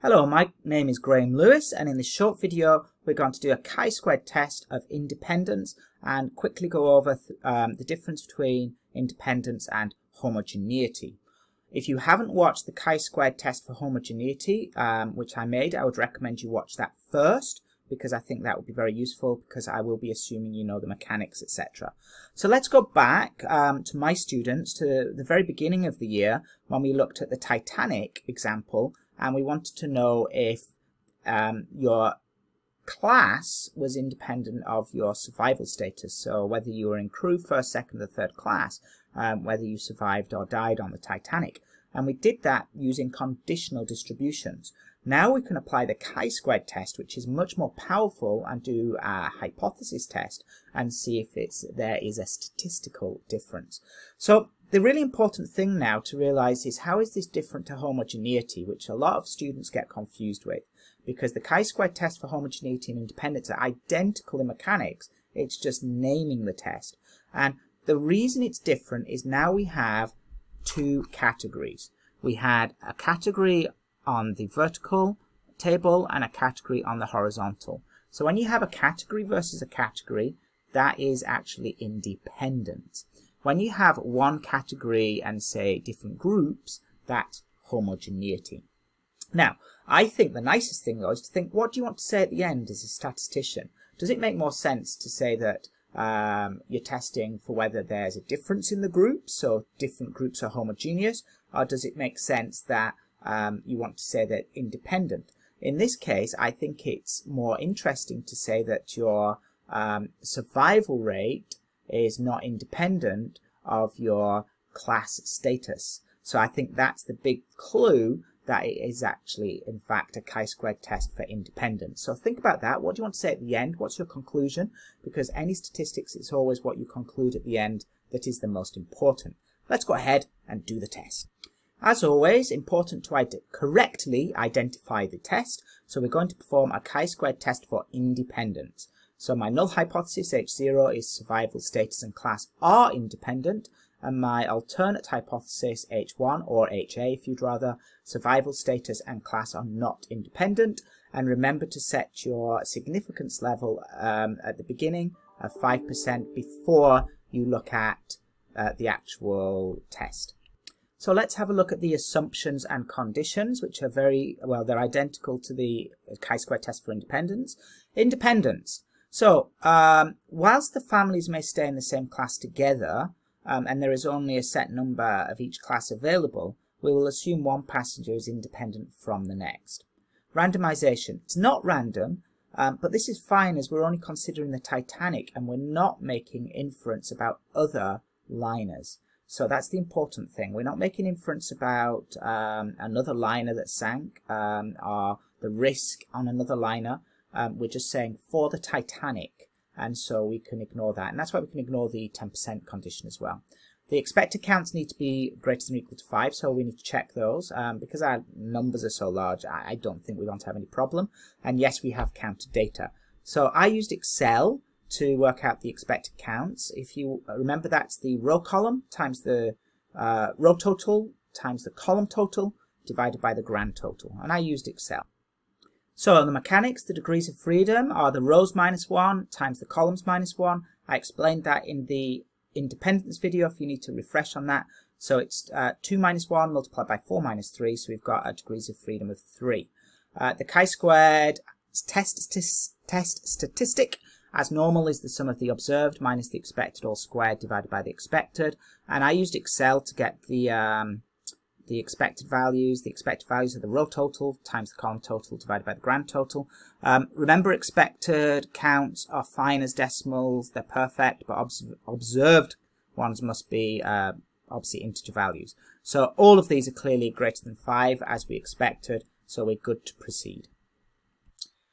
Hello, my name is Graham Lewis, and in this short video we're going to do a chi-squared test of independence and quickly go over the difference between independence and homogeneity. If you haven't watched the chi-squared test for homogeneity, which I made, I would recommend you watch that first, because I think that would be very useful, because I will be assuming you know the mechanics, etc. So let's go back to my students to the very beginning of the year when we looked at the Titanic example, and we wanted to know if your class was independent of your survival status. So whether you were in crew, first, second, or third class, whether you survived or died on the Titanic. And we did that using conditional distributions. Now we can apply the chi-squared test, which is much more powerful, and do a hypothesis test and see if there is a statistical difference. So the really important thing now to realize is, how is this different to homogeneity, which a lot of students get confused with, because the chi-squared test for homogeneity and independence are identical in mechanics. It's just naming the test. And the reason it's different is now we have two categories. We had a category on the vertical table and a category on the horizontal. So when you have a category versus a category, that is actually independent. When you have one category and say different groups, that's homogeneity. Now, I think the nicest thing though is to think, what do you want to say at the end as a statistician? Does it make more sense to say that you're testing for whether there's a difference in the groups, so different groups are homogeneous, or does it make sense that you want to say that independent? In this case, I think it's more interesting to say that your survival rate is not independent of your class status. So I think that's the big clue that it is actually, in fact, a chi-squared test for independence. So think about that. What do you want to say at the end? What's your conclusion? Because any statistics, it's always what you conclude at the end that is the most important. Let's go ahead and do the test. As always, important to correctly identify the test. So we're going to perform a chi-squared test for independence. So my null hypothesis, H0, is survival status and class are independent. And my alternate hypothesis, H1, or HA if you'd rather, survival status and class are not independent. And remember to set your significance level at the beginning of 5% before you look at the actual test. So let's have a look at the assumptions and conditions, which are they're identical to the chi-square test for independence. Independence. So whilst the families may stay in the same class together, and there is only a set number of each class available, we will assume one passenger is independent from the next. Randomization. It's not random, but this is fine as we're only considering the Titanic and we're not making inference about other liners. So that's the important thing. We're not making inference about another liner that sank or the risk on another liner. We're just saying for the Titanic. And so we can ignore that. And that's why we can ignore the 10% condition as well. The expected counts need to be greater than or equal to 5, so we need to check those. Because our numbers are so large, I don't think we're going to have any problem. And yes, we have counted data. So I used Excel to work out the expected counts. If you remember, that's the row column times the row total times the column total divided by the grand total. And I used Excel. So the mechanics, the degrees of freedom are the rows minus 1 times the columns minus 1. I explained that in the independence video if you need to refresh on that. So it's 2 minus 1 multiplied by 4 minus 3, so we've got a degrees of freedom of 3. The chi-squared test statistic, as normal, is the sum of the observed minus the expected all squared divided by the expected. And I used Excel to get the expected values. The expected values are the row total times the column total divided by the grand total. Remember, expected counts are fine as decimals, they're perfect, but observed ones must be obviously integer values. So all of these are clearly greater than 5 as we expected, so we're good to proceed.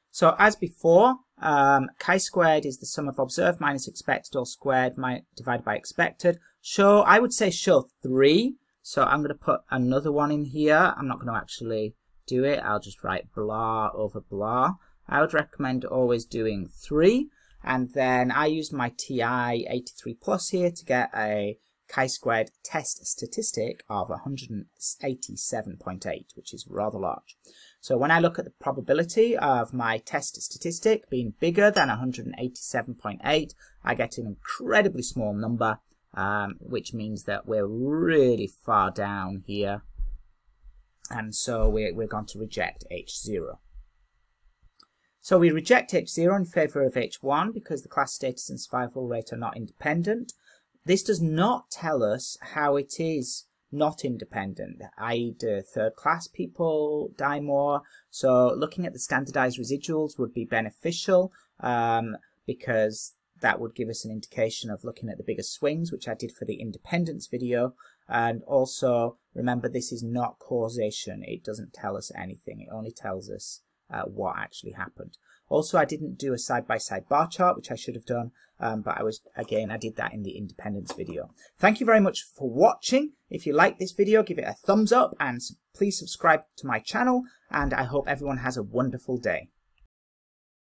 So as before, chi-squared is the sum of observed minus expected all squared divided by expected. I would say show 3. So I'm going to put another one in here. I'm not going to actually do it. I'll just write blah over blah. I would recommend always doing 3. And then I used my TI 83 plus here to get a chi-squared test statistic of 187.8, which is rather large. So when I look at the probability of my test statistic being bigger than 187.8, I get an incredibly small number, which means that we're really far down here, and so we're going to reject H0. So we reject H0 in favour of H1 because the class status and survival rate are not independent. This does not tell us how it is not independent, i.e. do third class people die more? So looking at the standardised residuals would be beneficial because that would give us an indication of looking at the bigger swings, which I did for the independence video. And also remember, this is not causation. It doesn't tell us anything. It only tells us what actually happened. Also, I didn't do a side-by-side bar chart, which I should have done, but I did that in the independence video. Thank you very much for watching. If you like this video, give it a thumbs up and please subscribe to my channel, and I hope everyone has a wonderful day.